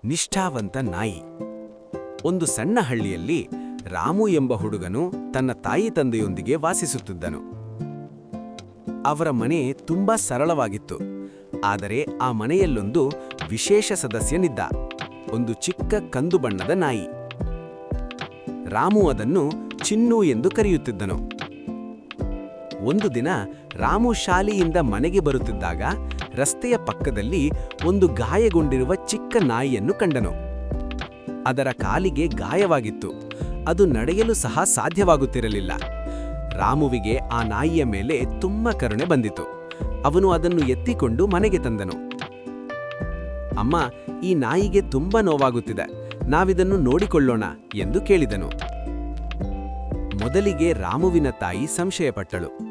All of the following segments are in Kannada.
ನಿಷ್ಠಾವಂತ ನಾಯಿ. ಒಂದು ಸಣ್ಣ ಹಳ್ಳಿಯಲ್ಲಿ ರಾಮು ಎಂಬ ಹುಡುಗನು ತನ್ನ ತಾಯಿ ತಂದೆಯೊಂದಿಗೆ ವಾಸಿಸುತ್ತಿದ್ದನು. ಅವರ ಮನೆ ತುಂಬಾ ಸರಳವಾಗಿತ್ತು. ಆದರೆ ಆ ಮನೆಯಲ್ಲೊಂದು ವಿಶೇಷ ಸದಸ್ಯನಿದ್ದ, ಒಂದು ಚಿಕ್ಕ ಕಂದು ಬಣ್ಣದ ನಾಯಿ. ರಾಮು ಅದನ್ನು ಚಿನ್ನು ಎಂದು ಕರೆಯುತ್ತಿದ್ದನು. ಒಂದು ದಿನ ರಾಮು ಶಾಲೆಯಿಂದ ಮನೆಗೆ ಬರುತ್ತಿದ್ದಾಗ ರಸ್ತೆಯ ಪಕ್ಕದಲ್ಲಿ ಒಂದು ಗಾಯಗೊಂಡಿರುವ ಚಿಕ್ಕ ನಾಯಿಯನ್ನು ಕಂಡನು. ಅದರ ಕಾಲಿಗೆ ಗಾಯವಾಗಿತ್ತು. ಅದು ನಡೆಯಲು ಸಹ ಸಾಧ್ಯವಾಗುತ್ತಿರಲಿಲ್ಲ. ರಾಮುವಿಗೆ ಆ ನಾಯಿಯ ಮೇಲೆ ತುಂಬಾ ಕರುಣೆ ಬಂದಿತು. ಅವನು ಅದನ್ನು ಎತ್ತಿಕೊಂಡು ಮನೆಗೆ ತಂದನು. ಅಮ್ಮ, ಈ ನಾಯಿಗೆ ತುಂಬಾ ನೋವಾಗುತ್ತಿದೆ, ನಾವಿದನ್ನು ನೋಡಿಕೊಳ್ಳೋಣ ಎಂದು ಕೇಳಿದನು. ಮೊದಲಿಗೆ ರಾಮುವಿನ ತಾಯಿ ಸಂಶಯಪಟ್ಟಳು.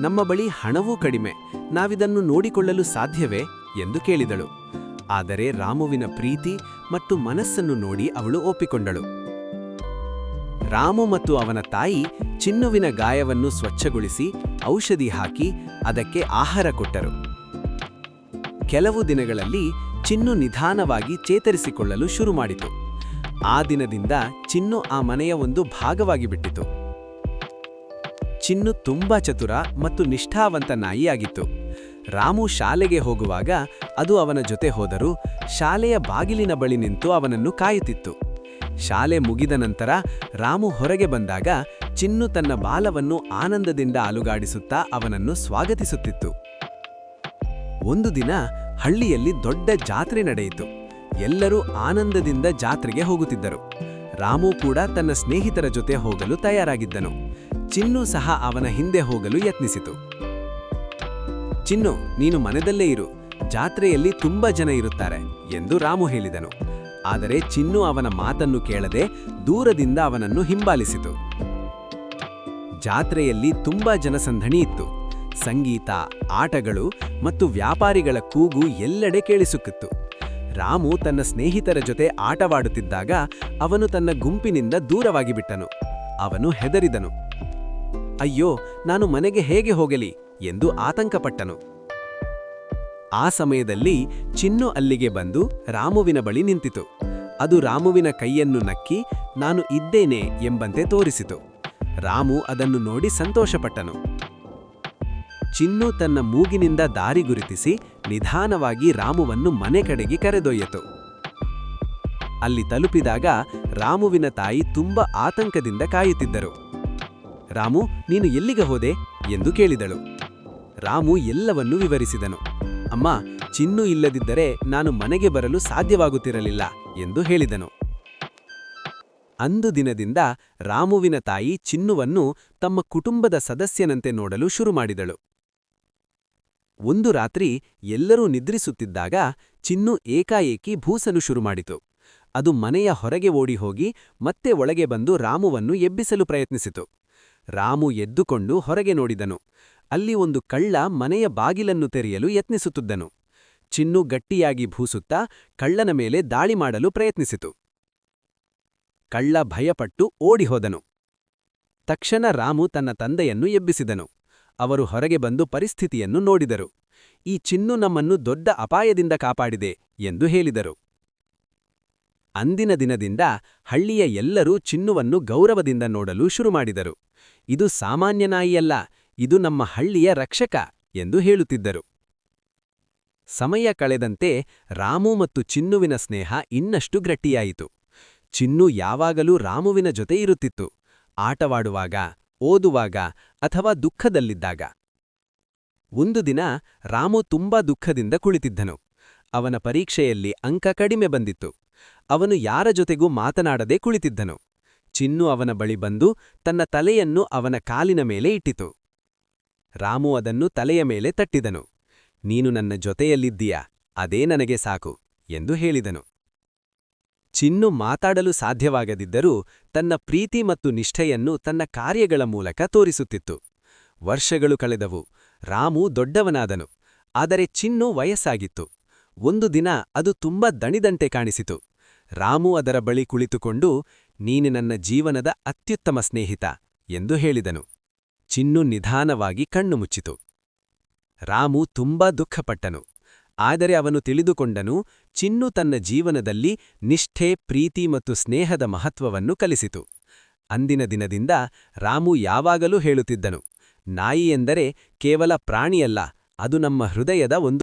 ನಮ್ಮ ಬಳಿ ಹಣವೂ ಕಡಿಮೆ, ನಾವಿದನ್ನು ನೋಡಿಕೊಳ್ಳಲು ಸಾಧ್ಯವೇ ಎಂದು ಕೇಳಿದಳು. ಆದರೆ ರಾಮುವಿನ ಪ್ರೀತಿ ಮತ್ತು ಮನಸ್ಸನ್ನು ನೋಡಿ ಅವಳು ಒಪ್ಪಿಕೊಂಡಳು. ರಾಮು ಮತ್ತು ಅವನ ತಾಯಿ ಚಿನ್ನುವಿನ ಗಾಯವನ್ನು ಸ್ವಚ್ಛಗೊಳಿಸಿ ಔಷಧಿ ಹಾಕಿ ಅದಕ್ಕೆ ಆಹಾರ ಕೊಟ್ಟರು. ಕೆಲವು ದಿನಗಳಲ್ಲಿ ಚಿನ್ನು ನಿಧಾನವಾಗಿ ಚೇತರಿಸಿಕೊಳ್ಳಲು ಶುರುಮಾಡಿತು. ಆ ದಿನದಿಂದ ಚಿನ್ನು ಆ ಮನೆಯ ಒಂದು ಭಾಗವಾಗಿ ಬಿಟ್ಟಿತು. ಚಿನ್ನು ತುಂಬಾ ಚತುರ ಮತ್ತು ನಿಷ್ಠಾವಂತ ನಾಯಿಯಾಗಿತ್ತು. ರಾಮು ಶಾಲೆಗೆ ಹೋಗುವಾಗ ಅದು ಅವನ ಜೊತೆ ಹೋದರೂ ಶಾಲೆಯ ಬಾಗಿಲಿನ ಬಳಿ ನಿಂತು ಅವನನ್ನು ಕಾಯುತ್ತಿತ್ತು. ಶಾಲೆ ಮುಗಿದ ನಂತರ ರಾಮು ಹೊರಗೆ ಬಂದಾಗ ಚಿನ್ನು ತನ್ನ ಬಾಲವನ್ನು ಆನಂದದಿಂದ ಅಲುಗಾಡಿಸುತ್ತಾ ಅವನನ್ನು ಸ್ವಾಗತಿಸುತ್ತಿತ್ತು. ಒಂದು ದಿನ ಹಳ್ಳಿಯಲ್ಲಿ ದೊಡ್ಡ ಜಾತ್ರೆ ನಡೆಯಿತು. ಎಲ್ಲರೂ ಆನಂದದಿಂದ ಜಾತ್ರೆಗೆ ಹೋಗುತ್ತಿದ್ದರು. ರಾಮು ಕೂಡ ತನ್ನ ಸ್ನೇಹಿತರ ಜೊತೆ ಹೋಗಲು ತಯಾರಾಗಿದ್ದನು. ಚಿನ್ನು ಸಹ ಅವನ ಹಿಂದೆ ಹೋಗಲು ಯತ್ನಿಸಿತು. ಚಿನ್ನು, ನೀನು ಮನೆಯಲ್ಲೇ ಇರು, ಜಾತ್ರೆಯಲ್ಲಿ ತುಂಬಾ ಜನ ಇರುತ್ತಾರೆ ಎಂದು ರಾಮು ಹೇಳಿದನು. ಆದರೆ ಚಿನ್ನು ಅವನ ಮಾತನ್ನು ಕೇಳದೆ ದೂರದಿಂದ ಅವನನ್ನು ಹಿಂಬಾಲಿಸಿತು. ಜಾತ್ರೆಯಲ್ಲಿ ತುಂಬಾ ಜನಸಂದಣಿ ಇತ್ತು. ಸಂಗೀತ, ಆಟಗಳು ಮತ್ತು ವ್ಯಾಪಾರಿಗಳ ಕೂಗು ಎಲ್ಲೆಡೆ ಕೇಳಿಸುತ್ತಿತ್ತು. ರಾಮು ತನ್ನ ಸ್ನೇಹಿತರ ಜೊತೆ ಆಟವಾಡುತ್ತಿದ್ದಾಗ ಅವನು ತನ್ನ ಗುಂಪಿನಿಂದ ದೂರವಾಗಿ ಬಿಟ್ಟನು. ಅವನು ಹೆದರಿದನು. ಅಯ್ಯೋ, ನಾನು ಮನೆಗೆ ಹೇಗೆ ಹೋಗಲಿ ಎಂದು ಆತಂಕಪಟ್ಟನು. ಆ ಸಮಯದಲ್ಲಿ ಚಿನ್ನು ಅಲ್ಲಿಗೆ ಬಂದು ರಾಮುವಿನ ಬಳಿ ನಿಂತಿತು. ಅದು ರಾಮುವಿನ ಕೈಯನ್ನು ನಕ್ಕಿ ನಾನು ಇದ್ದೇನೆ ಎಂಬಂತೆ ತೋರಿಸಿತು. ರಾಮು ಅದನ್ನು ನೋಡಿ ಸಂತೋಷಪಟ್ಟನು. ಚಿನ್ನು ತನ್ನ ಮೂಗಿನಿಂದ ದಾರಿ ಗುರುತಿಸಿ ನಿಧಾನವಾಗಿ ರಾಮುವನ್ನು ಮನೆ ಕಡೆಗೆ ಕರೆದೊಯ್ಯಿತು. ಅಲ್ಲಿ ತಲುಪಿದಾಗ ರಾಮುವಿನ ತಾಯಿ ತುಂಬಾ ಆತಂಕದಿಂದ ಕಾಯುತ್ತಿದ್ದರು. ರಾಮು, ನೀನು ಎಲ್ಲಿಗೆ ಹೋದೆ ಎಂದು ಕೇಳಿದಳು. ರಾಮು ಎಲ್ಲವನ್ನೂ ವಿವರಿಸಿದನು. ಅಮ್ಮ, ಚಿನ್ನು ಇಲ್ಲದಿದ್ದರೆ ನಾನು ಮನೆಗೆ ಬರಲು ಸಾಧ್ಯವಾಗುತ್ತಿರಲಿಲ್ಲ ಎಂದು ಹೇಳಿದನು. ಅಂದು ದಿನದಿಂದ ರಾಮುವಿನ ತಾಯಿ ಚಿನ್ನುವನ್ನು ತಮ್ಮ ಕುಟುಂಬದ ಸದಸ್ಯನಂತೆ ನೋಡಲು ಶುರುಮಾಡಿದಳು. ಒಂದು ರಾತ್ರಿ ಎಲ್ಲರೂ ನಿದ್ರಿಸುತ್ತಿದ್ದಾಗ ಚಿನ್ನು ಏಕಾಏಕಿ ಭೂಸಲು ಶುರುಮಾಡಿತು. ಅದು ಮನೆಯ ಹೊರಗೆ ಓಡಿಹೋಗಿ ಮತ್ತೆ ಒಳಗೆ ಬಂದು ರಾಮುವನ್ನು ಎಬ್ಬಿಸಲು ಪ್ರಯತ್ನಿಸಿತು. ರಾಮು ಎದ್ದುಕೊಂಡು ಹೊರಗೆ ನೋಡಿದನು. ಅಲ್ಲಿ ಒಂದು ಕಳ್ಳ ಮನೆಯ ಬಾಗಿಲನ್ನು ತೆರೆಯಲು ಯತ್ನಿಸುತ್ತಿದ್ದನು. ಚಿನ್ನು ಗಟ್ಟಿಯಾಗಿ ಭೂಸುತ್ತಾ ಕಳ್ಳನ ಮೇಲೆ ದಾಳಿ ಮಾಡಲು ಪ್ರಯತ್ನಿಸಿತು. ಕಳ್ಳ ಭಯಪಟ್ಟು ಓಡಿಹೋದನು. ತಕ್ಷಣ ರಾಮು ತನ್ನ ತಂದೆಯನ್ನು ಎಬ್ಬಿಸಿದನು. ಅವರು ಹೊರಗೆ ಬಂದು ಪರಿಸ್ಥಿತಿಯನ್ನು ನೋಡಿದರು. ಈ ಚಿನ್ನು ನಮ್ಮನ್ನು ದೊಡ್ಡ ಅಪಾಯದಿಂದ ಕಾಪಾಡಿದೆ ಎಂದು ಹೇಳಿದರು. ಅಂದಿನ ದಿನದಿಂದ ಹಳ್ಳಿಯ ಎಲ್ಲರೂ ಚಿನ್ನುವನ್ನು ಗೌರವದಿಂದ ನೋಡಲು ಶುರುಮಾಡಿದರು. ಇದು ಸಾಮಾನ್ಯ ನಾಯಿಯಲ್ಲ, ಇದು ನಮ್ಮ ಹಳ್ಳಿಯ ರಕ್ಷಕ ಎಂದು ಹೇಳುತ್ತಿದ್ದರು. ಸಮಯ ಕಳೆದಂತೆ ರಾಮು ಮತ್ತು ಚಿನ್ನುವಿನ ಸ್ನೇಹ ಇನ್ನಷ್ಟು ಗಟ್ಟಿಯಾಯಿತು. ಚಿನ್ನು ಯಾವಾಗಲೂ ರಾಮುವಿನ ಜೊತೆ ಇರುತ್ತಿತ್ತು, ಆಟವಾಡುವಾಗ, ಓದುವಾಗ ಅಥವಾ ದುಃಖದಲ್ಲಿದ್ದಾಗ. ಒಂದು ದಿನ ರಾಮು ತುಂಬಾ ದುಃಖದಿಂದ ಕುಳಿತಿದ್ದನು. ಅವನ ಪರೀಕ್ಷೆಯಲ್ಲಿ ಅಂಕ ಕಡಿಮೆ ಬಂದಿತ್ತು. ಅವನು ಯಾರ ಜೊತೆಗೂ ಮಾತನಾಡದೆ ಕುಳಿತಿದ್ದನು. ಚಿನ್ನು ಅವನ ಬಳಿ ಬಂದು ತನ್ನ ತಲೆಯನ್ನು ಅವನ ಕಾಲಿನ ಮೇಲೆ ಇಟ್ಟಿತು. ರಾಮು ಅದನ್ನು ತಲೆಯ ಮೇಲೆ ತಟ್ಟಿದನು. ನೀನು ನನ್ನ ಜೊತೆಯಲ್ಲಿದ್ದೀಯಾ, ಅದೇ ನನಗೆ ಸಾಕು ಎಂದು ಹೇಳಿದನು. ಚಿನ್ನು ಮಾತಾಡಲು ಸಾಧ್ಯವಾಗದಿದ್ದರೂ ತನ್ನ ಪ್ರೀತಿ ಮತ್ತು ನಿಷ್ಠೆಯನ್ನು ತನ್ನ ಕಾರ್ಯಗಳ ಮೂಲಕ ತೋರಿಸುತ್ತಿತ್ತು. ವರ್ಷಗಳು ಕಳೆದವು. ರಾಮು ದೊಡ್ಡವನಾದನು. ಆದರೆ ಚಿನ್ನು ವಯಸ್ಸಾಗಿತ್ತು. ಒಂದು ದಿನ ಅದು ತುಂಬಾ ದಣಿದಂತೆ ಕಾಣಿಸಿತು. ರಾಮು ಅದರ ಬಳಿ ಕುಳಿತುಕೊಂಡು ನೀನು ನನ್ನ ಜೀವನದ ಅತ್ಯುತ್ತಮ ಸ್ನೇಹಿತ ಎಂದು ಹೇಳಿದನು. ಚಿನ್ನು ನಿಧಾನವಾಗಿ ಕಣ್ಣು ಮುಚ್ಚಿತು. ರಾಮು ತುಂಬಾ ದುಃಖಪಟ್ಟನು. ಆದರೆ ಅವನು ತಿಳಿದುಕೊಂಡನು, ಚಿನ್ನು ತನ್ನ ಜೀವನದಲ್ಲಿ ನಿಷ್ಠೆ, ಪ್ರೀತಿ ಮತ್ತು ಸ್ನೇಹದ ಮಹತ್ವವನ್ನು ಕಲಿಸಿತು. ಅಂದಿನ ದಿನದಿಂದ ರಾಮು ಯಾವಾಗಲೂ ಹೇಳುತ್ತಿದ್ದನು, ನಾಯಿ ಎಂದರೆ ಕೇವಲ ಪ್ರಾಣಿಯಲ್ಲ, ಅದು ನಮ್ಮ ಹೃದಯದ ಒಂದು